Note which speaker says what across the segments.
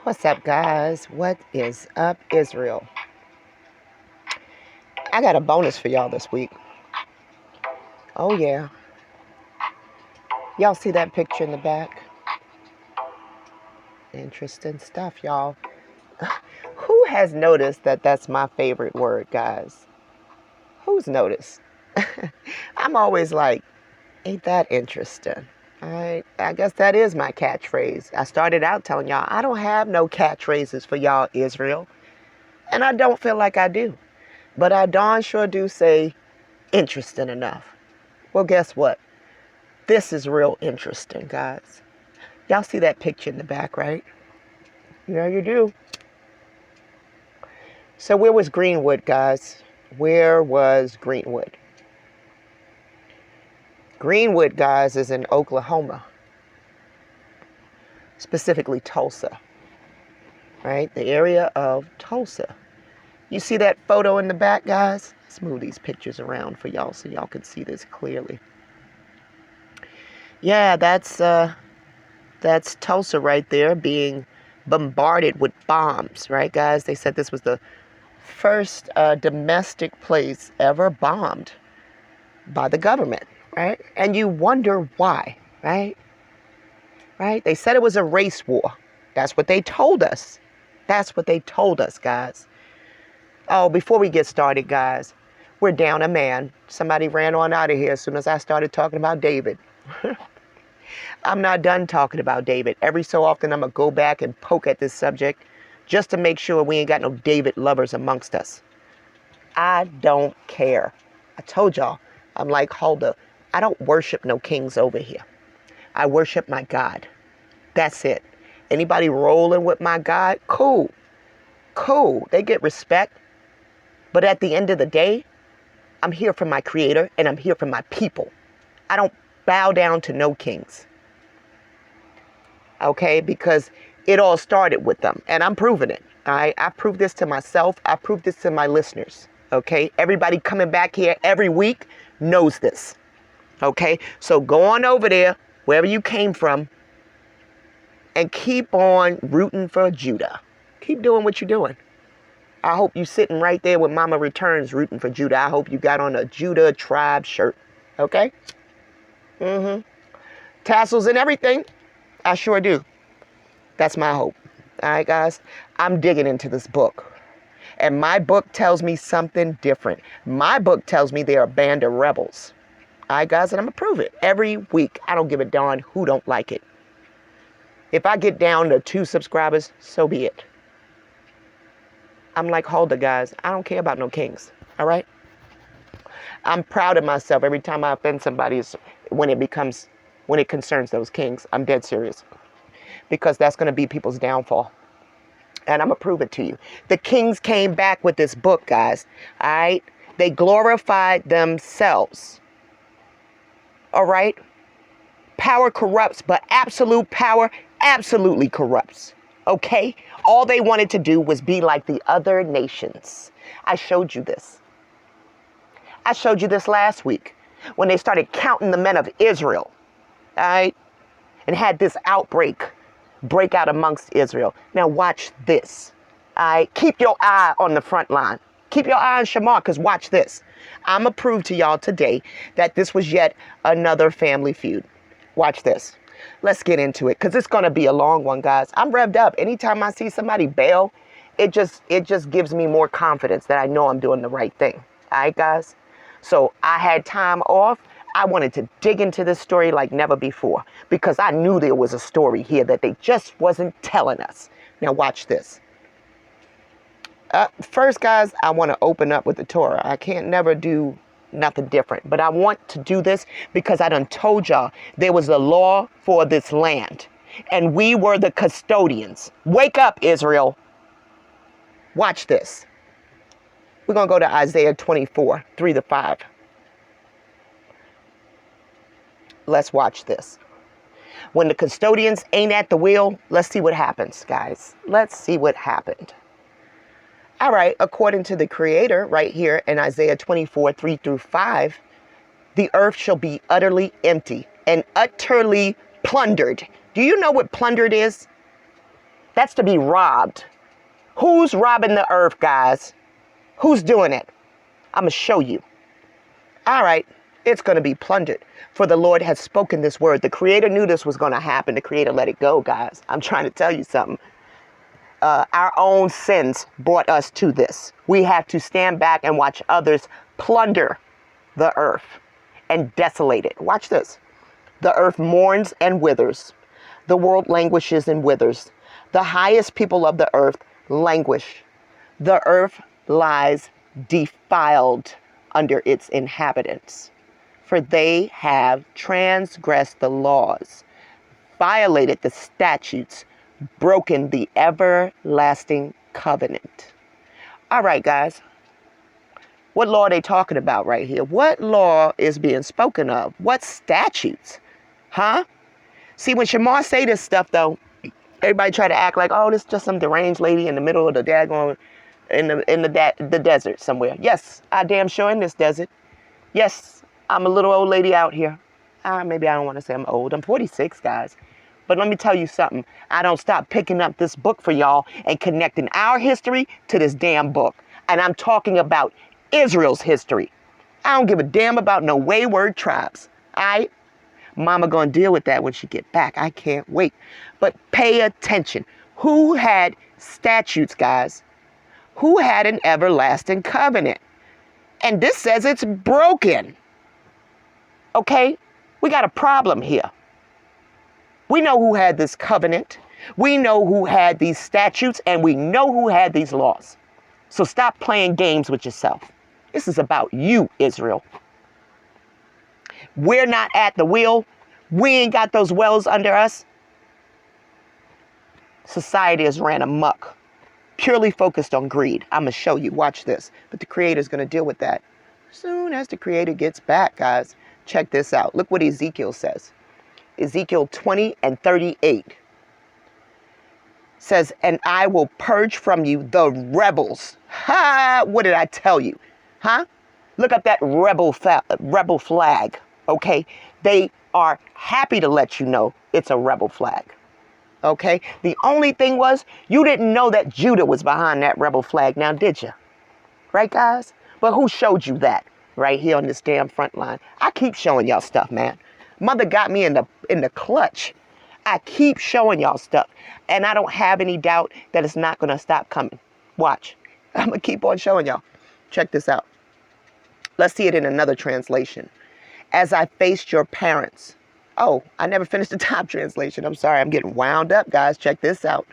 Speaker 1: What's up, guys? What is up, Israel? I got a bonus for y'all this week. Oh, yeah. Y'all see that picture in the back? Interesting stuff, y'all. Who has noticed that that's my favorite word, guys? Who's noticed? I'm always like, ain't that interesting? I guess that is my catchphrase. I started out telling y'all I don't have no catchphrases for y'all, Israel. And I don't feel like I do. But I darn sure do say interesting enough. Well, guess what? This is real interesting, guys. Y'all see that picture in the back, right? Yeah, you do. So where was Greenwood, guys? Where was Greenwood? Greenwood, guys, is in Oklahoma, specifically Tulsa, right? The area of Tulsa. You see that photo in the back, guys? Let's move these pictures around for y'all so y'all can see this clearly. Yeah, that's Tulsa right there being bombarded with bombs, right, guys? They said this was the first domestic place ever bombed by the government, right? And you wonder why, right? Right? They said it was a race war. That's what they told us. That's what they told us, guys. Oh, before we get started, guys, we're down a man. Somebody ran on out of here as soon as I started talking about David. I'm not done talking about David. Every so often, I'm going to go back and poke at this subject just to make sure we ain't got no David lovers amongst us. I don't care. I told y'all, I'm like Huldah. I don't worship no kings over here. I worship my God. That's it. Anybody rolling with my God, cool. Cool. They get respect. But at the end of the day, I'm here for my creator and I'm here for my people. I don't bow down to no kings. Okay? Because it all started with them. And I'm proving it. All right? I prove this to myself. I prove this to my listeners. Okay? Everybody coming back here every week knows this. Okay? So go on over there, wherever you came from, and keep on rooting for Judah. Keep doing what you're doing. I hope you sitting right there with Mama Returns rooting for Judah. I hope you got on a Judah tribe shirt. Okay? Tassels and everything. I sure do. That's my hope. All right, guys? I'm digging into this book. And my book tells me something different. My book tells me they're a band of rebels. All right, guys? And I'm going to prove it every week. I don't give a darn who don't like it. If I get down to 2 subscribers, so be it. I'm like Huldah, guys. I don't care about no kings. All right? I'm proud of myself every time I offend somebody when it concerns those kings. I'm dead serious. Because that's going to be people's downfall. And I'm going to prove it to you. The kings came back with this book, guys. All right? They glorified themselves. All right? Power corrupts, but absolute power absolutely corrupts. Okay? All they wanted to do was be like the other nations. I showed you this. I showed you this last week when they started counting the men of Israel. All right? And had this break out amongst Israel. Now watch this. All right? Keep your eye on the front line. Keep your eye on Shamar, because watch this. I'm going to prove to y'all today that this was yet another family feud. Watch this. Let's get into it, because it's going to be a long one, guys. I'm revved up. Anytime I see somebody bail, it just gives me more confidence that I know I'm doing the right thing. All right, guys? So I had time off. I wanted to dig into this story like never before, because I knew there was a story here that they just wasn't telling us. Now watch this. First, guys, I want to open up with the Torah. I can't never do nothing different. But I want to do this because I done told y'all there was a law for this land. And we were the custodians. Wake up, Israel. Watch this. We're going to go to Isaiah 24, 3-5. Let's watch this. When the custodians ain't at the wheel, let's see what happens, guys. Let's see what happened. All right, according to the Creator, right here in Isaiah 24, 3-5, the earth shall be utterly empty and utterly plundered. Do you know what plundered is? That's to be robbed. Who's robbing the earth, guys? Who's doing it? I'm going to show you. All right, it's going to be plundered. For the Lord has spoken this word. The Creator knew this was going to happen. The Creator let it go, guys. I'm trying to tell you something. Our own sins brought us to this. We have to stand back and watch others plunder the earth and desolate it. Watch this. The earth mourns and withers. The world languishes and withers. The highest people of the earth languish. The earth lies defiled under its inhabitants, for they have transgressed the laws, violated the statutes, broken the everlasting covenant. All right, guys. What law are they talking about right here? What law is being spoken of? What statutes? Huh? See, when Shamar say this stuff, though, everybody try to act like, oh, this is just some deranged lady in the middle of the daggone, in the desert somewhere. Yes, I damn sure in this desert. Yes, I'm a little old lady out here. Maybe I don't want to say I'm old. I'm 46, guys. But let me tell you something. I don't stop picking up this book for y'all and connecting our history to this damn book. And I'm talking about Israel's history. I don't give a damn about no wayward tribes. All right? Mama gonna deal with that when she get back. I can't wait. But pay attention. Who had statutes, guys? Who had an everlasting covenant? And this says it's broken. Okay? We got a problem here. We know who had this covenant. We know who had these statutes, and we know who had these laws. So stop playing games with yourself. This is about you, Israel. We're not at the wheel. We ain't got those wells under us. Society has ran amok, purely focused on greed. I'm going to show you. Watch this. But the Creator's going to deal with that. Soon as the Creator gets back, guys, check this out. Look what Ezekiel says. Ezekiel 20 and 38 says, and I will purge from you the rebels. Ha! What did I tell you? Huh? Look up that rebel flag. Okay? They are happy to let you know it's a rebel flag. Okay? The only thing was, you didn't know that Judah was behind that rebel flag now, did you? Right, guys? But who showed you that? Right here on this damn front line. I keep showing y'all stuff, man. Mother got me in the clutch. I keep showing y'all stuff. And I don't have any doubt that it's not going to stop coming. Watch. I'm going to keep on showing y'all. Check this out. Let's see it in another translation. As I faced your parents. Oh, I never finished the top translation. I'm sorry. I'm getting wound up, guys. Check this out.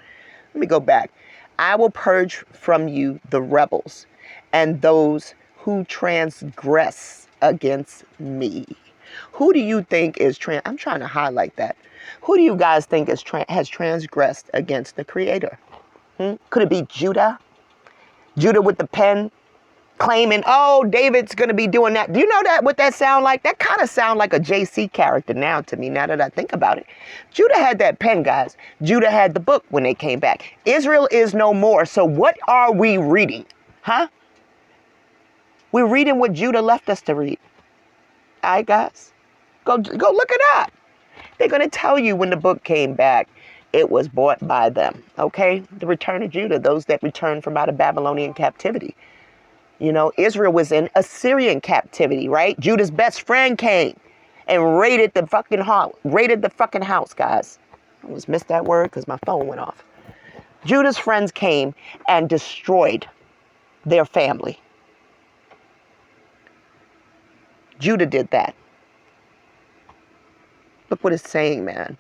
Speaker 1: Let me go back. I will purge from you the rebels and those who transgress against me. Who do you think is I'm trying to highlight that. Who do you guys think has transgressed against the Creator? Could it be Judah? Judah with the pen claiming, oh, David's going to be doing that. Do you know what that sound like? That kind of sound like a JC character now to me, now that I think about it. Judah had that pen, guys. Judah had the book when they came back. Israel is no more. So what are we reading? Huh? We're reading what Judah left us to read. All right, guys? Go look it up. They're going to tell you when the book came back, it was bought by them. Okay? The return of Judah, those that returned from out of Babylonian captivity. You know, Israel was in Assyrian captivity, right? Judah's best friend came and raided the fucking house, guys. I almost missed that word because my phone went off. Judah's friends came and destroyed their family. Judah did that. Look what it's saying, man.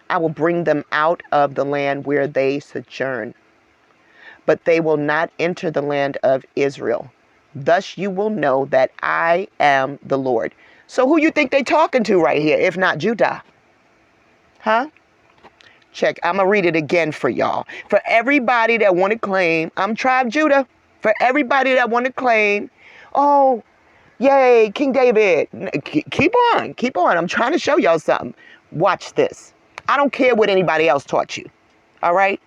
Speaker 1: I will bring them out of the land where they sojourn, but they will not enter the land of Israel. Thus you will know that I am the Lord. So who you think they talking to right here, if not Judah? Huh? Check. I'm going to read it again for y'all. For everybody that want to claim, I'm tribe Judah. For everybody that want to claim, oh, yay, King David. Keep on. I'm trying to show y'all something. Watch this. I don't care what anybody else taught you. All right?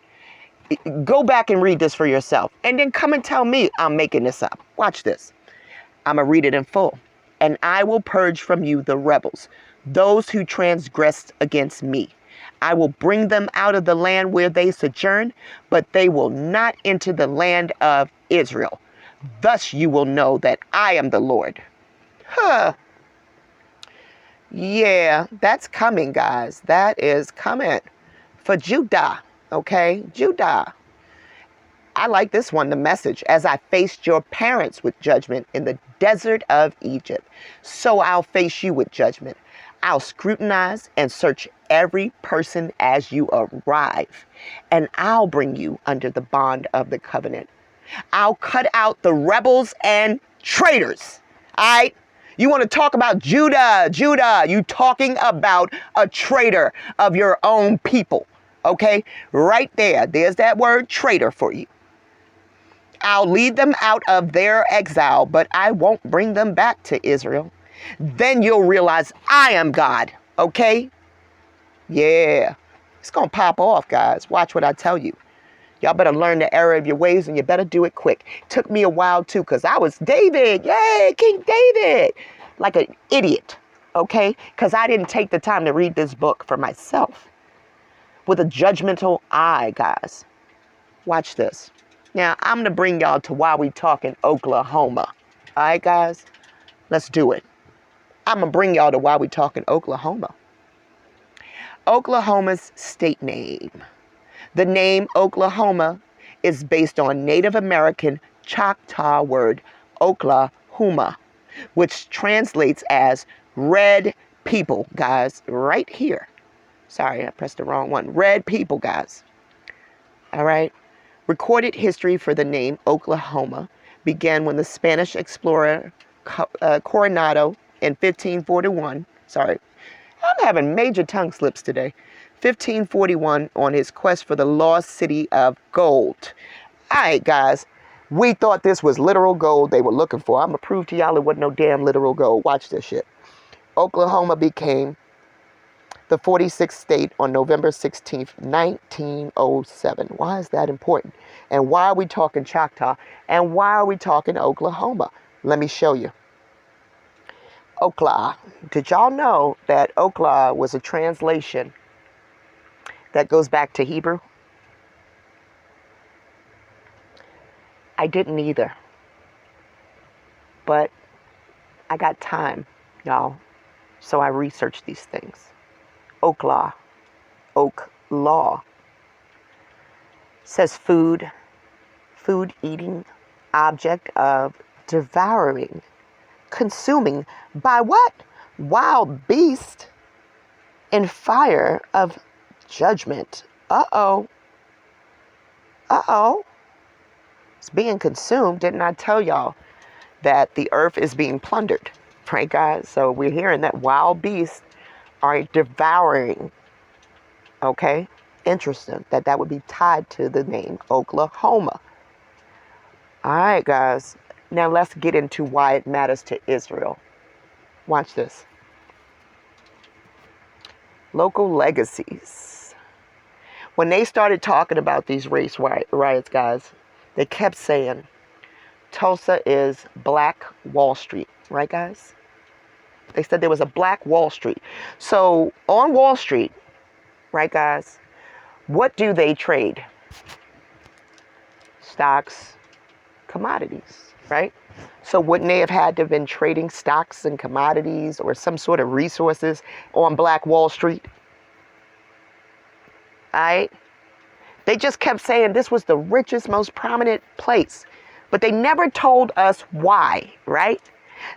Speaker 1: Go back and read this for yourself. And then come and tell me I'm making this up. Watch this. I'm going to read it in full. And I will purge from you the rebels, those who transgressed against me. I will bring them out of the land where they sojourn, but they will not enter the land of Israel. Thus you will know that I am the Lord. Huh. Yeah, that's coming, guys. That is coming for Judah. Okay, Judah. I like this one, the message. As I faced your parents with judgment in the desert of Egypt, so I'll face you with judgment. I'll scrutinize and search every person as you arrive, and I'll bring you under the bond of the covenant. I'll cut out the rebels and traitors. All right? You want to talk about Judah, you talking about a traitor of your own people. Okay? Right there. There's that word traitor for you. I'll lead them out of their exile, but I won't bring them back to Israel. Then you'll realize I am God. Okay? Yeah. It's going to pop off, guys. Watch what I tell you. Y'all better learn the error of your ways, and you better do it quick. Took me a while, too, because I was David. Yay, King David. Like an idiot, okay? Because I didn't take the time to read this book for myself with a judgmental eye, guys. Watch this. Now, I'm going to bring y'all to Why We Talking Oklahoma. All right, guys? Let's do it. I'm going to bring y'all to Why We Talking Oklahoma. Oklahoma's state name. The name Oklahoma is based on Native American Choctaw word Oklahoma, which translates as red people, guys, right here. Sorry, I pressed the wrong one. Red people, guys. All right. Recorded history for the name Oklahoma began when the Spanish explorer Coronado in 1541. Sorry, I'm having major tongue slips today. 1541 on his quest for the lost city of gold. All right, guys. We thought this was literal gold they were looking for. I'm going to prove to y'all it wasn't no damn literal gold. Watch this shit. Oklahoma became the 46th state on November 16th, 1907. Why is that important? And why are we talking Choctaw? And why are we talking Oklahoma? Let me show you. Okla. Did y'all know that Okla was a translation that goes back to Hebrew? I didn't either. But I got time, y'all. So I researched these things. Okla. Oak law. Says food eating, object of devouring, consuming by what? Wild beast in fire of judgment. Uh-oh. It's being consumed. Didn't I tell y'all that the earth is being plundered? Right, guys? So we're hearing that wild beasts are devouring. Okay? Interesting that would be tied to the name Oklahoma. All right, guys. Now let's get into why it matters to Israel. Watch this. Local legacies. When they started talking about these race riots, guys, they kept saying Tulsa is Black Wall Street. Right, guys? They said there was a Black Wall Street. So on Wall Street, right, guys, what do they trade? Stocks, commodities, right? So wouldn't they have had to have been trading stocks and commodities or some sort of resources on Black Wall Street? All right? They just kept saying this was the richest, most prominent place. But they never told us why, right?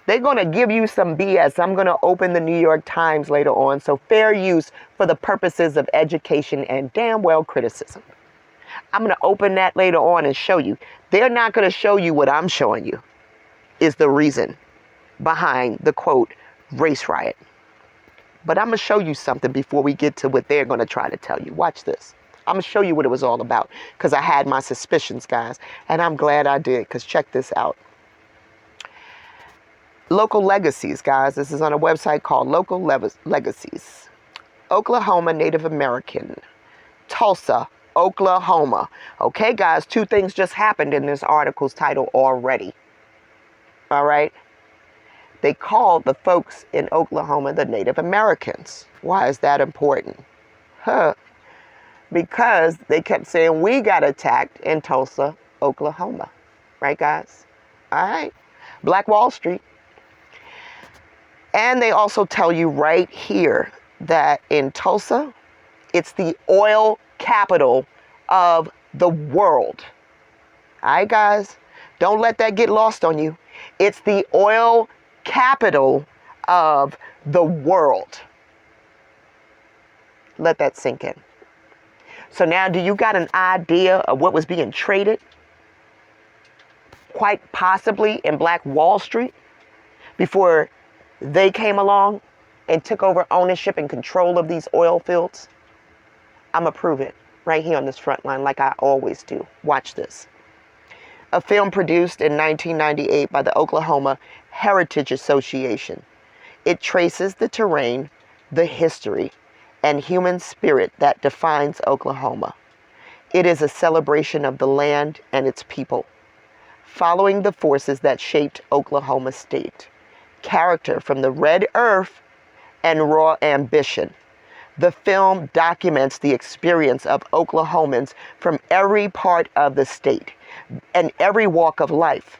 Speaker 1: They're going to give you some BS. I'm going to open the New York Times later on. So fair use for the purposes of education and damn well criticism. I'm going to open that later on and show you. They're not going to show you what I'm showing you is the reason behind the quote race riot. But I'm going to show you something before we get to what they're going to try to tell you. Watch this. I'm going to show you what it was all about because I had my suspicions, guys. And I'm glad I did because check this out. Local legacies, guys. This is on a website called Local Legacies. Oklahoma Native American. Tulsa, Oklahoma. Okay, guys, two things just happened in this article's title already. All right. They called the folks in Oklahoma the Native Americans. Why is that important? because they kept saying we got attacked in Tulsa, Oklahoma. Right, guys? All right. Black Wall Street. And they also tell you right here that in Tulsa, it's the oil capital of the world. All right, guys? Don't let that get lost on you. It's the oil capital of the world. Let that sink in. So now, do you got an idea of what was being traded? Quite possibly in Black Wall Street before they came along and took over ownership and control of these oil fields? I'm going to prove it right here on this front line like I always do. Watch this. A film produced in 1998 by the Oklahoma Heritage Association. It traces the terrain, the history, and human spirit that defines Oklahoma. It is a celebration of the land and its people, following the forces that shaped Oklahoma State. Character from the red earth and raw ambition. The film documents the experience of Oklahomans from every part of the state and every walk of life.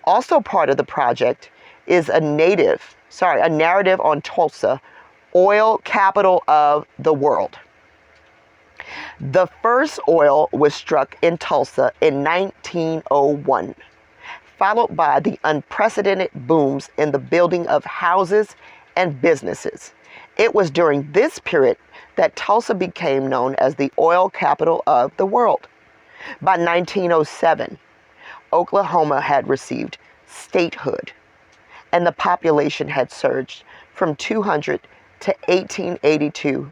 Speaker 1: Also part of the project is a narrative on Tulsa, oil capital of the world. The first oil was struck in Tulsa in 1901. Followed by the unprecedented booms in the building of houses and businesses. It was during this period that Tulsa became known as the oil capital of the world. By 1907, Oklahoma had received statehood, and the population had surged from 200 to 1882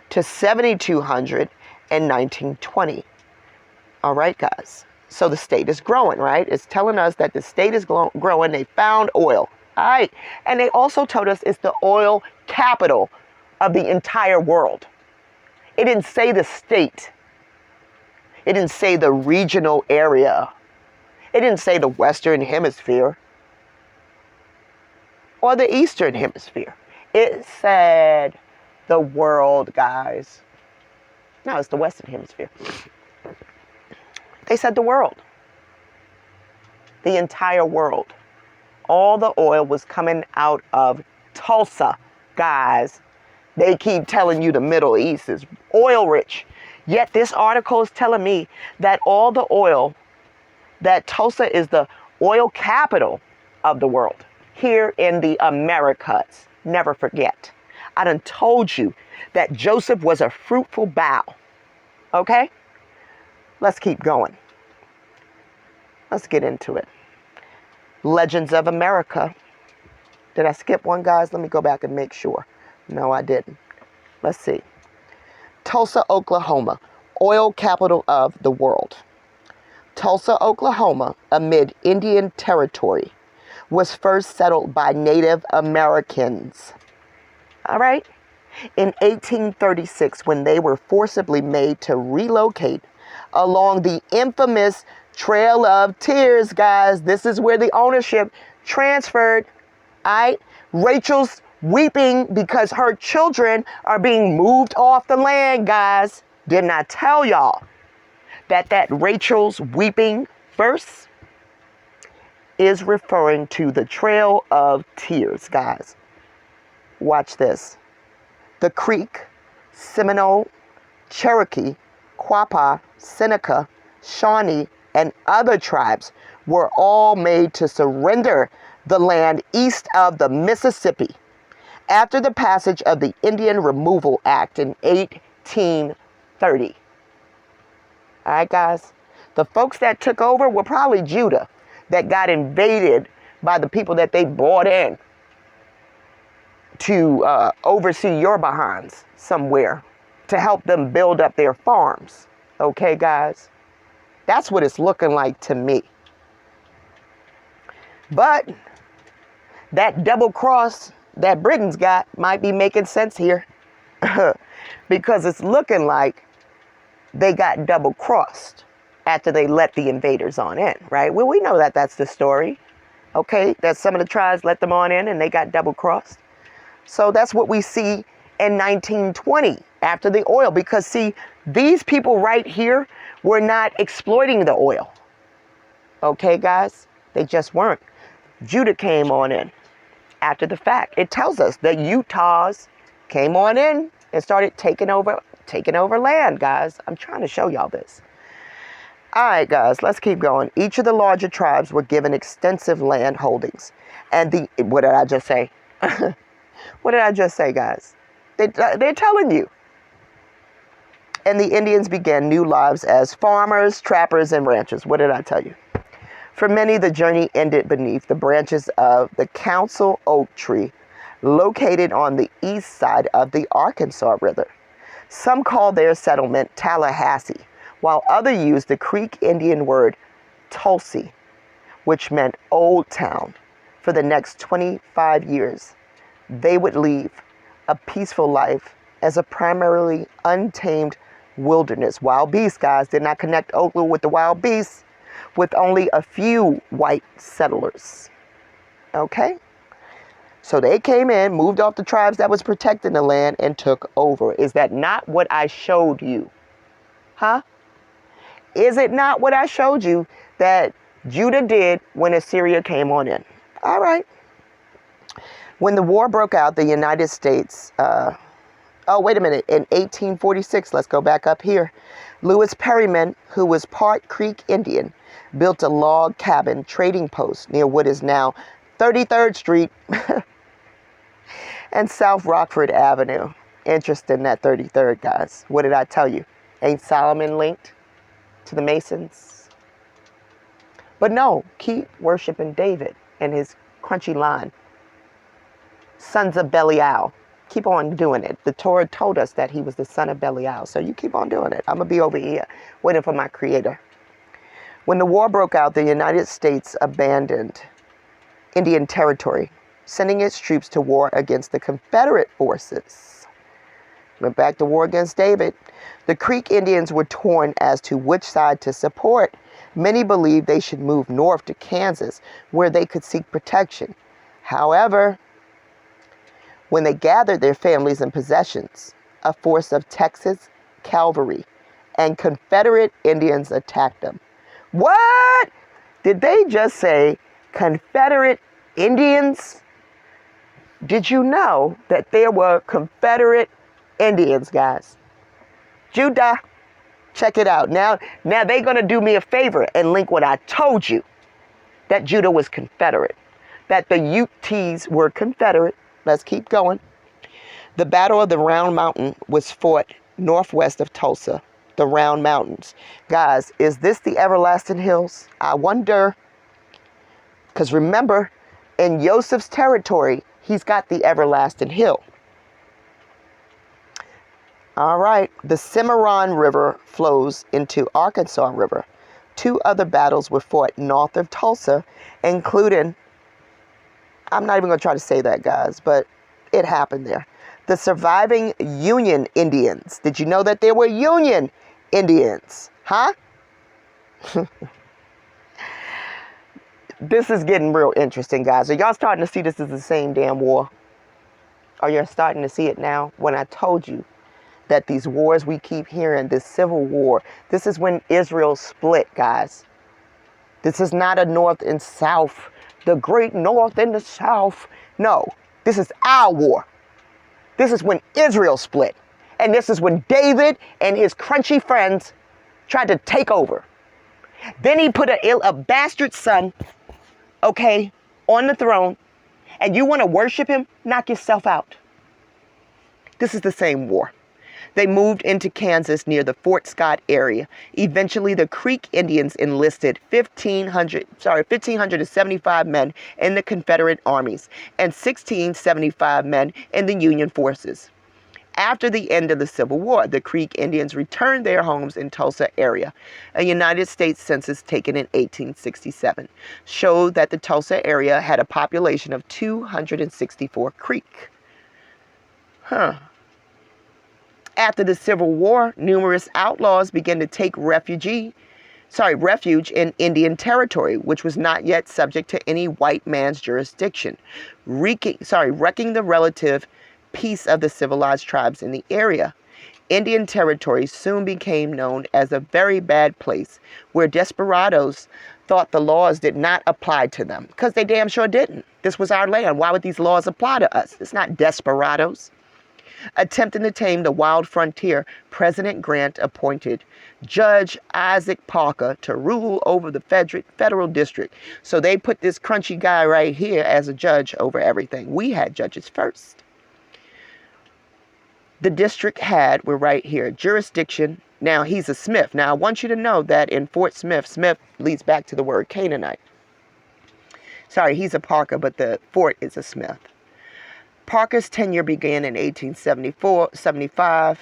Speaker 1: to 7,200 in 1920. All right, guys. So the state is growing, right? It's telling us that the state is growing. They found oil. All right. And they also told us it's the oil capital of the entire world. It didn't say the state. It didn't say the regional area. It didn't say the Western Hemisphere or the Eastern Hemisphere. It said the world, guys. No, it's the Western Hemisphere. They said the world. The entire world. All the oil was coming out of Tulsa, guys. They keep telling you the Middle East is oil rich. Yet this article is telling me that all the oil, that Tulsa is the oil capital of the world. Here in the Americas. Never forget. I done told you that Joseph was a fruitful bough. Okay? Let's keep going. Let's get into it. Legends of America. Did I skip one, guys? Let me go back and make sure. No, I didn't. Let's see. Tulsa, Oklahoma, oil capital of the world. Tulsa, Oklahoma, amid Indian territory, was first settled by Native Americans. All right? In 1836, when they were forcibly made to relocate along the infamous Trail of Tears, guys. This is where the ownership transferred. All right? Rachel's weeping because her children are being moved off the land, guys. Didn't I tell y'all that Rachel's weeping verse is referring to the Trail of Tears, guys. Watch this. The Creek, Seminole, Cherokee, Quapaw, Seneca, Shawnee, and other tribes were all made to surrender the land east of the Mississippi after the passage of the Indian Removal Act in 1830. All right, guys? The folks that took over were probably Judah, that got invaded by the people that they brought in to oversee your behinds somewhere to help them build up their farms. Okay, guys? That's what it's looking like to me. But that double cross that Britain's got might be making sense here. Because it's looking like they got double crossed after they let the invaders on in, right? Well, we know that that's the story. Okay, that some of the tribes let them on in and they got double crossed. So that's what we see in 1920 after the oil, because see, these people right here were not exploiting the oil. Okay, guys, they just weren't. Judah came on in after the fact. It tells us that Utahs came on in and started taking over land, guys. I'm trying to show y'all this. All right, guys, let's keep going. Each of the larger tribes were given extensive land holdings. And what did I just say? What did I just say, guys? They're telling you. And the Indians began new lives as farmers, trappers, and ranchers. What did I tell you? For many, the journey ended beneath the branches of the council oak tree located on the east side of the Arkansas River. Some call their settlement Tallahassee, while others use the Creek Indian word Tulsa, which meant Old Town. For the next 25 years, they would lead a peaceful life as a primarily untamed wilderness. Wild beasts, guys, did not connect Oakland with the wild beasts, with only a few white settlers. Okay? So they came in, moved off the tribes that was protecting the land, and took over. Is that not what I showed you? Huh? Is it not what I showed you that Judah did when Assyria came on in? All right. When the war broke out, the United States, wait a minute, in 1846, let's go back up here. Lewis Perryman, who was part Creek Indian, built a log cabin trading post near what is now 33rd Street and South Rockford Avenue. Interesting, that 33rd, guys. What did I tell you? Ain't Solomon linked to the Masons? But no, keep worshiping David and his crunchy line. Sons of Belial. Keep on doing it. The Torah told us that he was the son of Belial. So you keep on doing it. I'm going to be over here waiting for my creator. When the war broke out, the United States abandoned Indian territory, sending its troops to war against the Confederate forces. Went back to war against David. The Creek Indians were torn as to which side to support. Many believed they should move north to Kansas, where they could seek protection. However, when they gathered their families and possessions, a force of Texas cavalry and Confederate Indians attacked them. What? Did they just say Confederate Indians? Did you know that there were Confederate Indians, guys? Judah, check it out. Now they're going to do me a favor and link what I told you, that Judah was Confederate, that the Utes were Confederate. Let's keep going. The Battle of the Round Mountain was fought northwest of Tulsa, the Round Mountains. Guys, is this the Everlasting Hills? I wonder. Because remember, in Joseph's territory, he's got the Everlasting Hill. All right. The Cimarron River flows into Arkansas River. 2 other battles were fought north of Tulsa, including, I'm not even going to try to say that, guys, but it happened there. The surviving Union Indians. Did you know that there were Union Indians? Huh? This is getting real interesting, guys. Are y'all starting to see this as the same damn war? Are you starting to see it now? When I told you that these wars we keep hearing, this civil war, this is when Israel split, guys. This is not a north and south, the great north and the south. No, this is our war. This is when Israel split. And this is when David and his crunchy friends tried to take over. Then he put a bastard son, okay, on the throne. And you want to worship him? Knock yourself out. This is the same war. They moved into Kansas near the Fort Scott area. Eventually, the Creek Indians enlisted 1,575 men in the Confederate armies and 1,675 men in the Union forces. After the end of the Civil War, the Creek Indians returned their homes in Tulsa area. A United States census taken in 1867 showed that the Tulsa area had a population of 264 Creek. After the Civil War, numerous outlaws began to take refuge in Indian territory, which was not yet subject to any white man's jurisdiction, wreaking the relative peace of the civilized tribes in the area. Indian Territory soon became known as a very bad place where desperados thought the laws did not apply to them, because they damn sure didn't. This was our land. Why would these laws apply to us? It's not desperados. Attempting to tame the wild frontier, President Grant appointed Judge Isaac Parker to rule over the federal district. So they put this crunchy guy right here as a judge over everything. We had judges first. The district we're right here, jurisdiction. Now, he's a Smith. Now, I want you to know that in Fort Smith, Smith leads back to the word Canaanite. Sorry, he's a Parker, but the fort is a Smith. Parker's tenure began in 1875.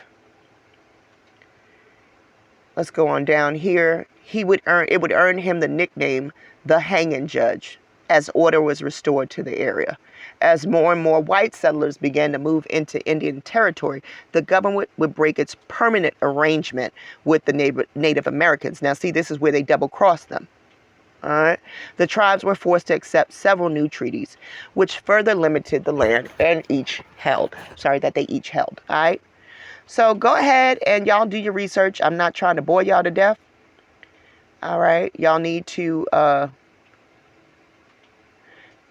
Speaker 1: Let's go on down here. It would earn him the nickname the Hanging Judge as order was restored to the area. As more and more white settlers began to move into Indian Territory, the government would break its permanent arrangement with the Native Americans. Now, see, this is where they double-crossed them. All right. The tribes were forced to accept several new treaties, which further limited the land that they each held. All right. So go ahead and y'all do your research. I'm not trying to bore y'all to death. All right. Y'all need to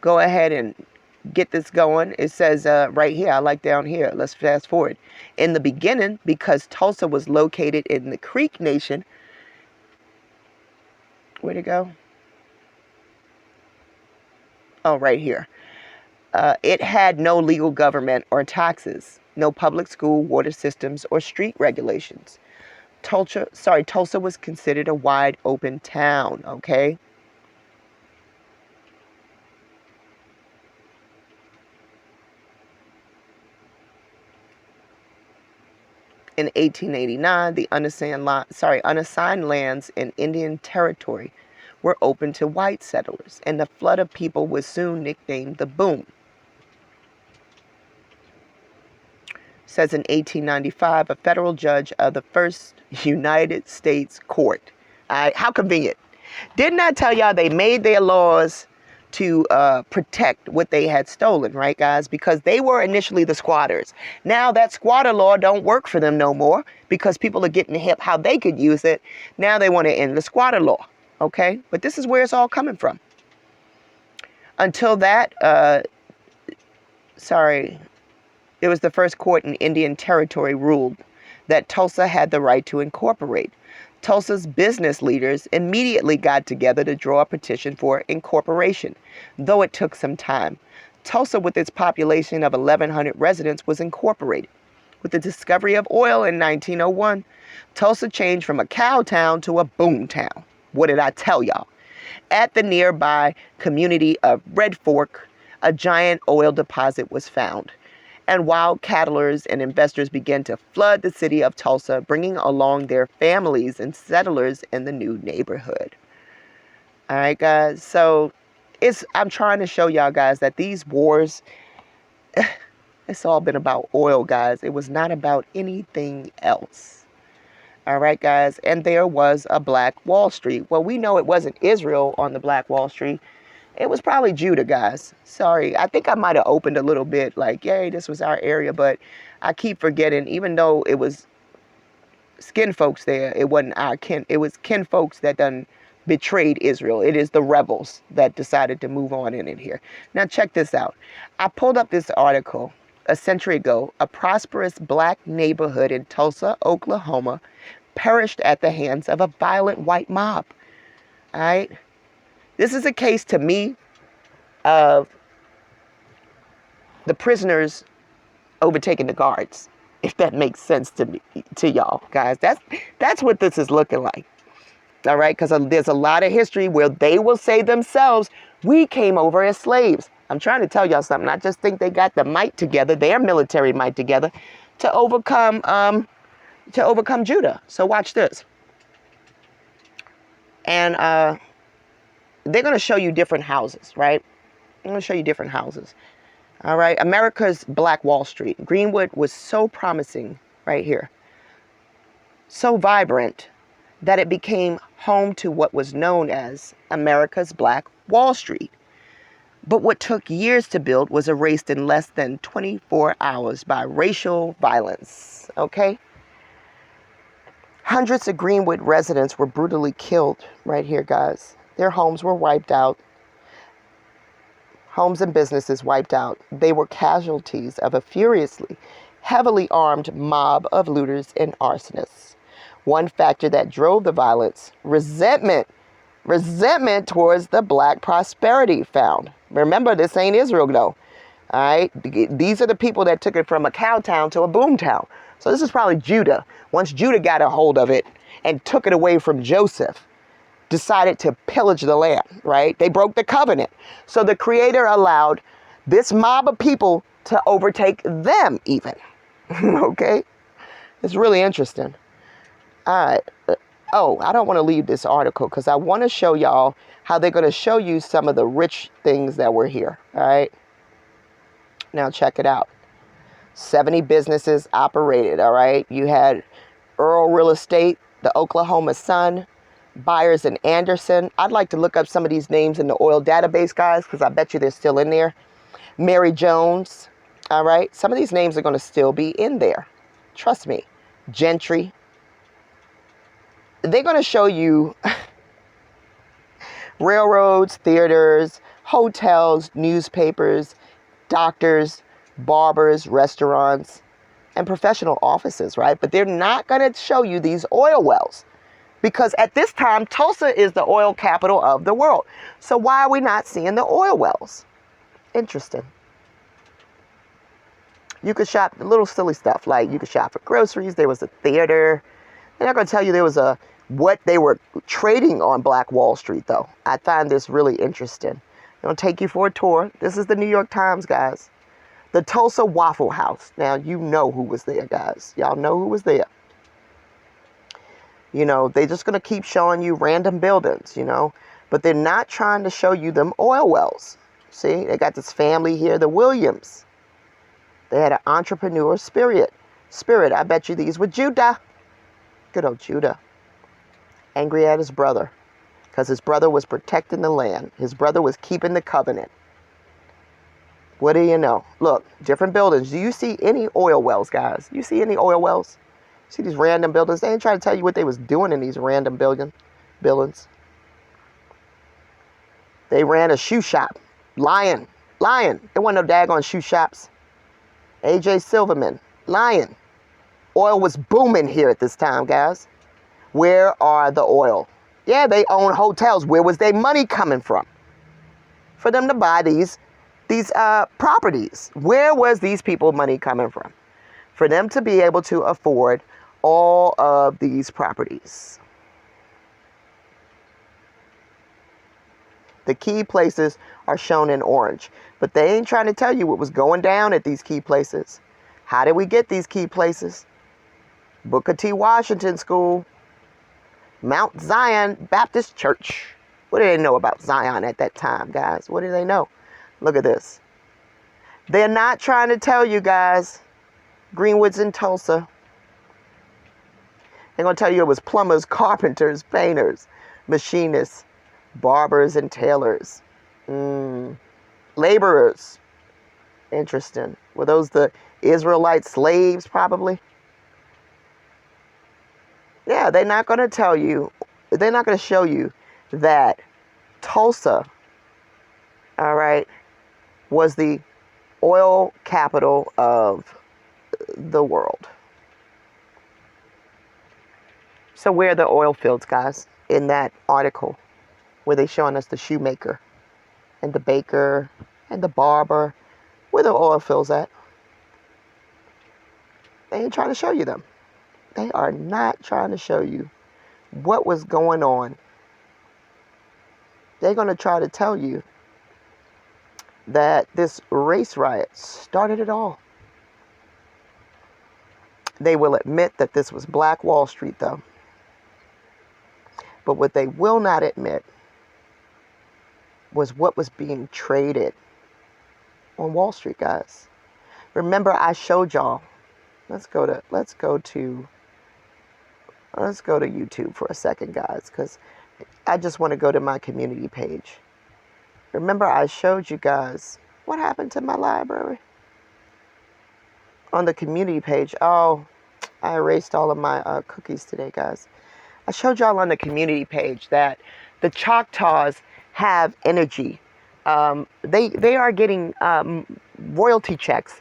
Speaker 1: go ahead and get this going. It says right here, I like down here. Let's fast forward. In the beginning, because Tulsa was located in the Creek Nation. Where'd it go? Oh, right here. It had no legal government or taxes, no public school, water systems, or street regulations. Tulsa was considered a wide open town, okay? In 1889, the unassigned lands in Indian Territory were open to white settlers, and the flood of people was soon nicknamed the Boom. Says in 1895, a federal judge of the First United States Court. How convenient. Didn't I tell y'all they made their laws to protect what they had stolen, right, guys? Because they were initially the squatters. Now that squatter law don't work for them no more because people are getting hip how they could use it. Now they want to end the squatter law. Okay, but this is where it's all coming from. Until that, it was the first court in Indian Territory ruled that Tulsa had the right to incorporate. Tulsa's business leaders immediately got together to draw a petition for incorporation, though it took some time. Tulsa, with its population of 1,100 residents, was incorporated. With the discovery of oil in 1901, Tulsa changed from a cow town to a boom town. What did I tell y'all? At the nearby community of Red Fork, a giant oil deposit was found, and wild cattlers and investors began to flood the city of Tulsa, bringing along their families and settlers in the new neighborhood. All right, guys. So I'm trying to show y'all guys that these wars, it's all been about oil, guys. It was not about anything else. All right, guys. And there was a Black Wall Street. Well, we know it wasn't Israel on the Black Wall Street. It was probably Judah, guys. Sorry. I think I might have opened a little bit like, yay, this was our area. But I keep forgetting, even though it was skin folks there, it wasn't our kin. It was kin folks that done betrayed Israel. It is the rebels that decided to move on in here. Now, check this out. I pulled up this article a century ago. A prosperous Black neighborhood in Tulsa, Oklahoma, perished at the hands of a violent white mob. All right. This is a case to me of the prisoners overtaking the guards, if that makes sense to me, to y'all guys. That's what this is looking like. All right. Because there's a lot of history where they will say themselves, we came over as slaves. I'm trying to tell y'all something. I just think they got the might together, their military might together, to overcome Judah. So watch this. And they're going to show you different houses, right? I'm going to show you different houses. All right. America's Black Wall Street. Greenwood was so promising right here. So vibrant that it became home to what was known as America's Black Wall Street. But what took years to build was erased in less than 24 hours by racial violence. Okay? Hundreds of Greenwood residents were brutally killed right here, guys. Their homes were wiped out. Homes and businesses wiped out. They were casualties of a furiously, heavily armed mob of looters and arsonists. One factor that drove the violence, resentment towards the black prosperity found. Remember, this ain't Israel, though. All right? These are the people that took it from a cow town to a boom town. So this is probably Judah. Once Judah got a hold of it and took it away from Joseph, decided to pillage the land, right? They broke the covenant. So the Creator allowed this mob of people to overtake them even. Okay? It's really interesting. All right. Oh, I don't want to leave this article because I want to show y'all how they're going to show you some of the rich things that were here. All right. Now check it out. 70 businesses operated. All right. You had Earl Real Estate, the Oklahoma Sun, Byers and Anderson. I'd like to look up some of these names in the oil database, guys, because I bet you they're still in there. Mary Jones. All right. Some of these names are going to still be in there. Trust me. Gentry. They're going to show you railroads, theaters, hotels, newspapers, doctors, barbers, restaurants, and professional offices, right? But they're not going to show you these oil wells because at this time, Tulsa is the oil capital of the world. So why are we not seeing the oil wells? Interesting. You could shop little silly stuff like you could shop for groceries. There was a theater. They're not going to tell you there was what they were trading on Black Wall Street, though. I find this really interesting. I'm going to take you for a tour. This is the New York Times, guys. The Tulsa Waffle House. Now, you know who was there, guys. Y'all know who was there. You know, they're just going to keep showing you random buildings, you know. But they're not trying to show you them oil wells. See, they got this family here, the Williams. They had an entrepreneur spirit. I bet you these were Judah. Good old Judah. Angry at his brother because his brother was protecting the land. His brother was keeping the covenant. What do you know? Look, different buildings. Do you see any oil wells, guys? You see any oil wells? See these random buildings? They ain't trying to tell you what they was doing in these random buildings. They ran a shoe shop. Lion. There wasn't no daggone shoe shops. A.J. Silverman. Lion. Oil was booming here at this time, guys. Where are the oil? Yeah, they own hotels. Where was their money coming from? For them to buy these properties. Where was these people money coming from? For them to be able to afford all of these properties. The key places are shown in orange, but they ain't trying to tell you what was going down at these key places. How did we get these key places? Booker T. Washington School, Mount Zion Baptist Church. What do they know about Zion at that time, guys? What do they know? Look at this. They're not trying to tell you, guys. Greenwood's in Tulsa. They're going to tell you it was plumbers, carpenters, painters, machinists, barbers, and tailors. Laborers. Interesting. Were those the Israelite slaves, probably? Yeah, they're not going to tell you. They're not going to show you that Tulsa, all right, was the oil capital of the world. So where are the oil fields, guys, in that article where they showing us the shoemaker and the baker and the barber? Where the oil fields at? They ain't trying to show you them. They are not trying to show you what was going on. They're going to try to tell you that this race riot started it all. They will admit that this was Black Wall Street, though. But what they will not admit was what was being traded on Wall Street, guys. Remember, I showed y'all. Let's go to YouTube for a second, guys, because I just want to go to my community page. Remember I showed you guys what happened to my library? On the community page. Oh, I erased all of my cookies today, guys. I showed y'all on the community page that the Choctaws have energy. They are getting royalty checks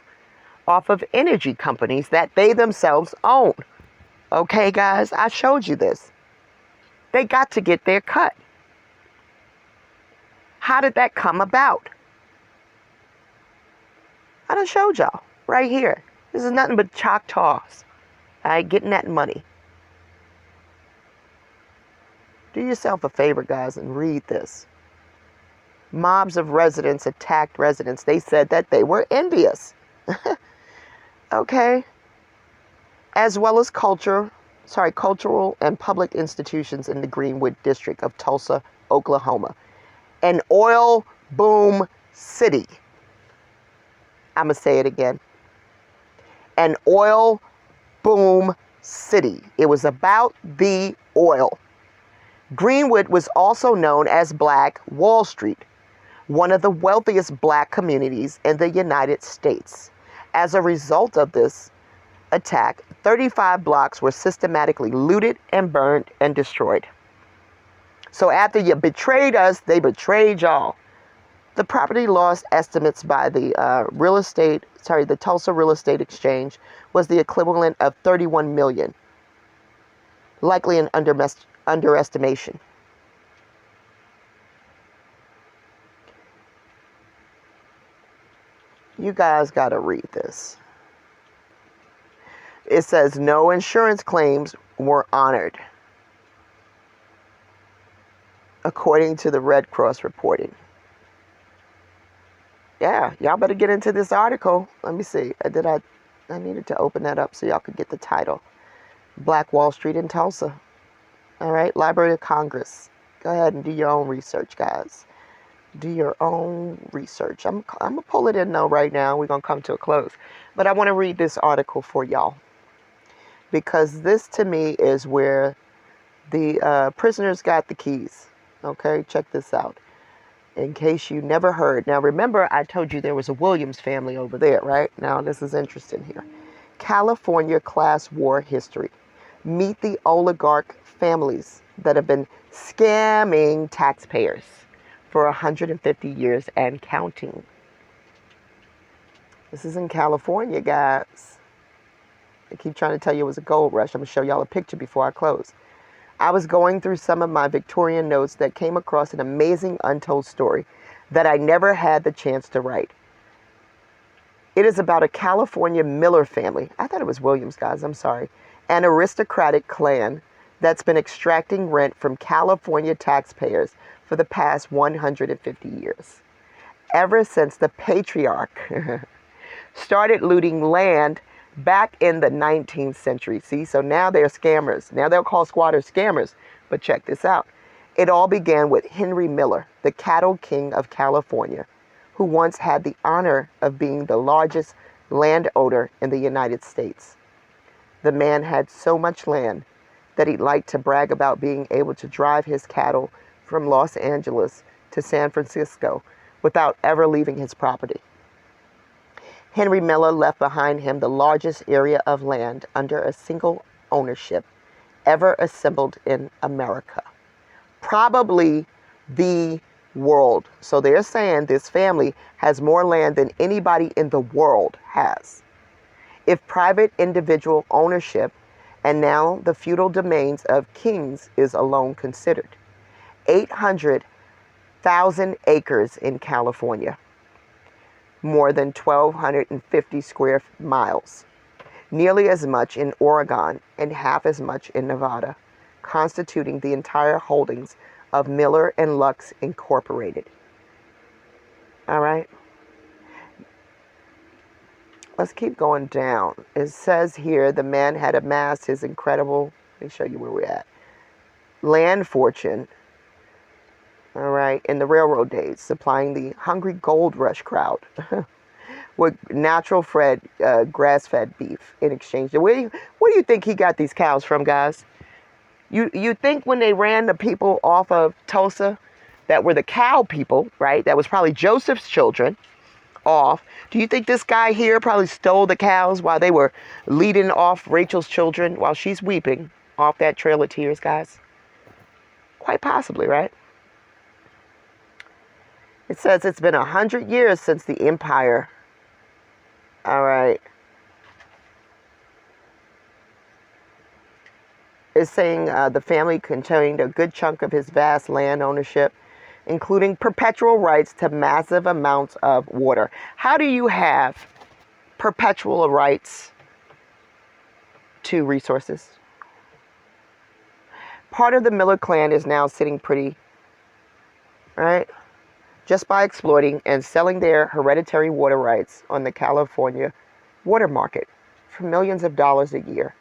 Speaker 1: off of energy companies that they themselves own. Okay, guys, I showed you this. They got to get their cut. How did that come about? I done showed y'all right here. This is nothing but Choctaws, all right, getting that money. Do yourself a favor, guys, and read this. Mobs of residents attacked residents. They said that they were envious. Okay? As well as cultural and public institutions in the Greenwood district of Tulsa, Oklahoma. An oil boom city. I'm going to say it again. An oil boom city. It was about the oil. Greenwood was also known as Black Wall Street, one of the wealthiest black communities in the United States. As a result of this attack, 35 blocks were systematically looted and burned and destroyed. So after you betrayed us, they betrayed y'all. The property loss estimates by the the Tulsa Real Estate Exchange was the equivalent of $31 million. Likely an underestimation. You guys got to read this. It says no insurance claims were honored, according to the Red Cross reporting. Yeah, y'all better get into this article. Let me see. I needed to open that up so y'all could get the title. Black Wall Street in Tulsa. All right, Library of Congress. Go ahead and do your own research, guys. Do your own research. I'm going to pull it in though right now. We're going to come to a close. But I want to read this article for y'all, because this to me is where the prisoners got the keys. Okay, check this out. In case you never heard. Now remember, I told you there was a Williams family over there, right? Now this is interesting here. California class war history. Meet the oligarch families that have been scamming taxpayers for 150 years and counting. This is in California, guys. I keep trying to tell you it was a gold rush. I'm going to show y'all a picture before I close. I was going through some of my Victorian notes that came across an amazing untold story that I never had the chance to write. It is about a California Miller family. I thought it was Williams, guys. I'm sorry. An aristocratic clan that's been extracting rent from California taxpayers for the past 150 years. Ever since the patriarch started looting land back in the 19th century. See, so now they're scammers. Now they'll call squatters scammers. But check this out. It all began with Henry Miller, the cattle king of California, who once had the honor of being the largest landowner in the United States. The man had so much land that he liked to brag about being able to drive his cattle from Los Angeles to San Francisco without ever leaving his property. Henry Miller left behind him the largest area of land under a single ownership ever assembled in America. Probably the world. So they're saying this family has more land than anybody in the world has. If private individual ownership and now the feudal domains of kings is alone considered. 800,000 acres in California. More than 1,250 square miles. Nearly as much in Oregon and half as much in Nevada, constituting the entire holdings of Miller and Lux Incorporated. All right. Let's keep going down. It says here the man had amassed his incredible, let me show you where we're at, land fortune, all right, in the railroad days, supplying the hungry gold rush crowd with natural fed, grass-fed beef in exchange. Where do you think he got these cows from, guys? You think when they ran the people off of Tulsa that were the cow people, right? That was probably Joseph's children off. Do you think this guy here probably stole the cows while they were leading off Rachel's children while she's weeping off that trail of tears, guys? Quite possibly, right? It says it's been 100 years since the empire. All right. It's saying the family contained a good chunk of his vast land ownership, including perpetual rights to massive amounts of water. How do you have perpetual rights to resources? Part of the Miller clan is now sitting pretty, right? Just by exploiting and selling their hereditary water rights on the California water market for millions of dollars a year.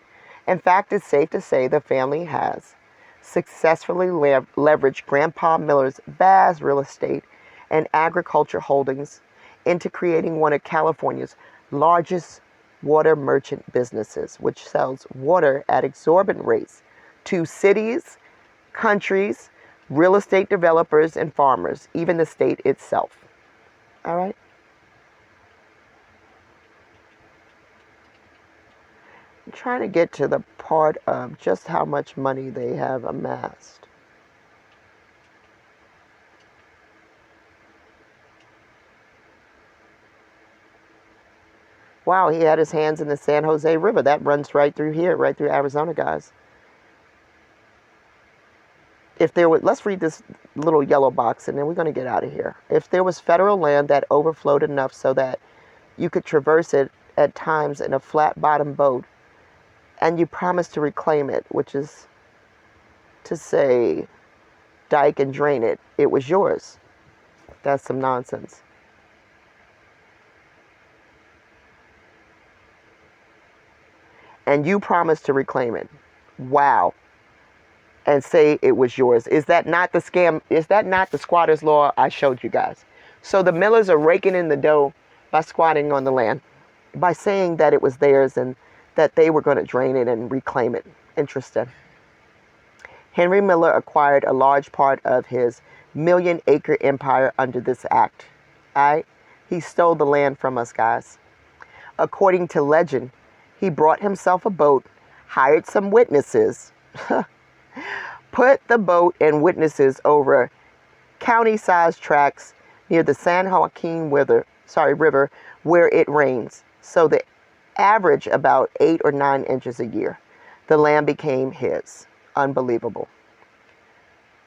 Speaker 1: In fact, it's safe to say the family has successfully leveraged Grandpa Miller's vast real estate and agriculture holdings into creating one of California's largest water merchant businesses, which sells water at exorbitant rates to cities, countries, real estate developers, and farmers, even the state itself. All right? I'm trying to get to the part of just how much money they have amassed. Wow, he had his hands in the San Jose River. That runs right through here, right through Arizona, guys. If there were, let's read this little yellow box and then we're going to get out of here. If there was federal land that overflowed enough so that you could traverse it at times in a flat bottom boat, and you promised to reclaim it, which is to say, dike and drain it, it was yours. That's some nonsense. And you promised to reclaim it. Wow. And say it was yours. Is that not the scam? Is that not the squatter's law I showed you guys? So the Millers are raking in the dough by squatting on the land, by saying that it was theirs and that they were going to drain it and reclaim it. Interesting. Henry Miller acquired a large part of his million-acre empire under this act. All right? He stole the land from us, guys. According to legend, he brought himself a boat, hired some witnesses, put the boat and witnesses over county-sized tracts near the San Joaquin River, where it rains. So the average about 8 or 9 inches a year. The land became his. Unbelievable.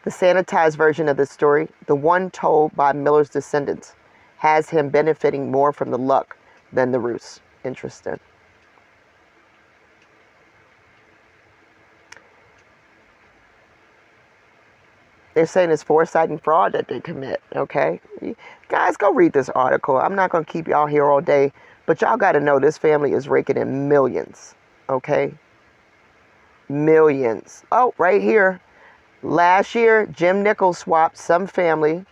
Speaker 1: The sanitized version of this story, the one told by Miller's descendants, has him benefiting more from the luck than the ruse. Interesting. They're saying it's foresight and fraud that they commit, okay? Guys, go read this article. I'm not going to keep y'all here all day, but y'all got to know this family is raking in millions, okay? Millions. Oh, right here. Last year, Jim Nichols swapped some family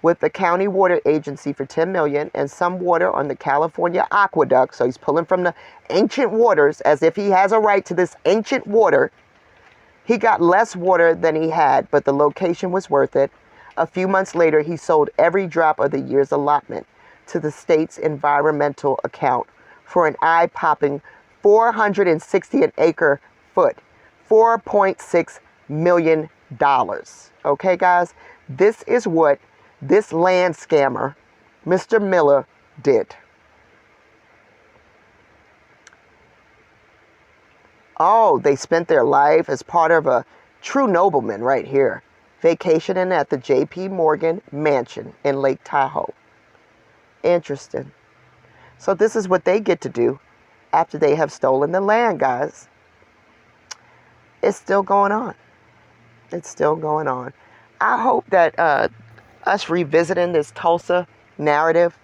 Speaker 1: with the county water agency for $10 million and some water on the California aqueduct. So he's pulling from the ancient waters as if he has a right to this ancient water. He got less water than he had, but the location was worth it. A few months later, he sold every drop of the year's allotment to the state's environmental account for an eye-popping $460 an acre foot, $4.6 million. Okay, guys? This is what this land scammer, Mr. Miller, did. Oh, they spent their life as part of a true nobleman right here, vacationing at the J.P. Morgan mansion in Lake Tahoe. Interesting. So this is what they get to do after they have stolen the land, guys. It's still going on. It's still going on. I hope that us revisiting this Tulsa narrative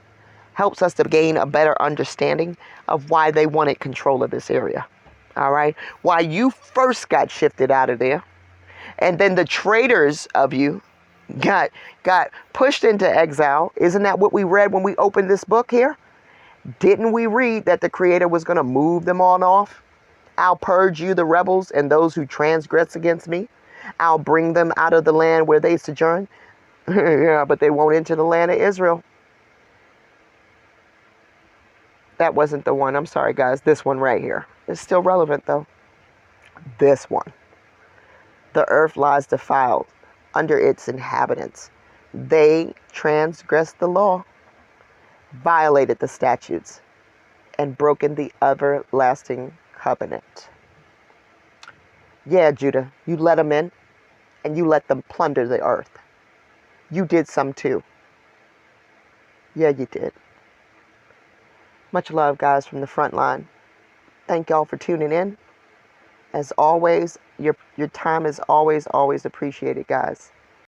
Speaker 1: helps us to gain a better understanding of why they wanted control of this area. All right? Why you first got shifted out of there. And then the traitors of you got pushed into exile. Isn't that what we read when we opened this book here? Didn't we read that the Creator was going to move them on off? I'll purge you, the rebels, and those who transgress against me. I'll bring them out of the land where they sojourn. Yeah, but they won't enter the land of Israel. That wasn't the one. I'm sorry, guys. This one right here. It's still relevant, though. This one. The earth lies defiled under its inhabitants. They transgressed the law, violated the statutes, and broken the everlasting covenant. Yeah, Judah, you let them in, and you let them plunder the earth. You did some too. Yeah, you did. Much love, guys, from the front line. Thank y'all for tuning in. As always, your time is always appreciated, guys.